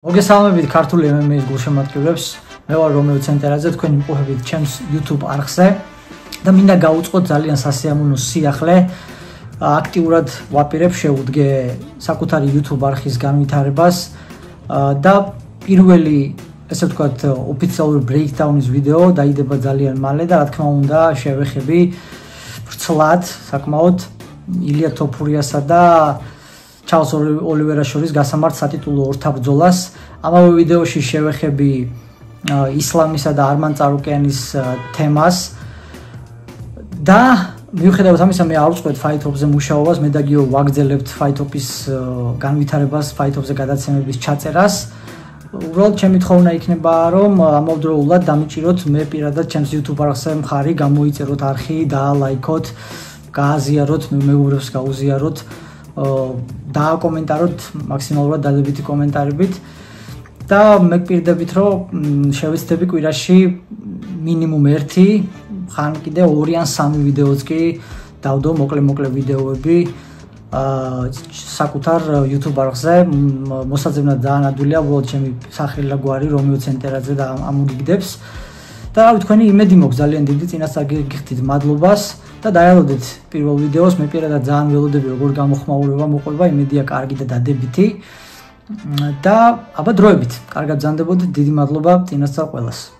მოგესალმებით ქართული MMA-ის გულშემატკივრებს. მე ვარ რომეო ცენტერაძე, თქვენ იმყოფებით ჩემს YouTube არხზე და მინდა გავუწყოთ ძალიან სასიამოვნო სიახლე. აქტიურად ვაპირებ შეუდგე საკუთარი YouTube არხის განვითარებას და პირველი, ესე ვთქვათ, ოფიციალური breakdown-ის ვიდეო დაიდება ძალიან მალე და რა თქმა უნდა, შევეხები ვრცლად, საკმაოდ ილია თოფურიასა და ჩარლზ ოლივერას შორის გასამართ სატიტულო ორთაბრძოლას. ამავე ვიდეოში შევეხები ისლამისა და არმან წარუკიანის თემას და მიუხედავად ამისა მე არ ვწყვეტ ფაითოფზე მუშაობას, მე და გიო ვაგრძელებთ ფაითოფის განვითარებას, ფაითოფზე გადაცემების ჩაწერას. უბრალოდ ჩემი თხოვნა იქნება, რომ ამავდროულად დამიჭიროთ მე პირადად ჩემს YouTube არხზე მხარი, გამოიწეროთ არხი, დაალაიქოთ, გააზიაროთ, მეგობრებს გაუზიაროთ. დააკომენტაროთ მაქსიმალურად დადებითი კომენტარებით და მე გპირდებით, რომ შევეცდები კვირაში მინიმუმ 1, ხან კიდე 2 ან 3 ვიდეოც კი დავდო მოკლე ვიდეოები საკუთარ YouTube არხზე. მოსაძებნად ძალიან ადვილია, უბრალოდ ჩემი სახელი და გვარი რომეო ცენტერაძე და ამოგიგდებს. და თქვენი იმედი მაქვს ძალიან დიდი, წინასწარ გიხდით მადლობას და დაელოდეთ პირველ ვიდეოს. მე პირადად ძალიან ველოდები როგორ გამოხმაურება მოყვება, იმედია კარგი და დადებითი. და აბა დროებით, კარგად ბრძანდებოდეთ, დიდი მადლობა წინასწარ ყველას.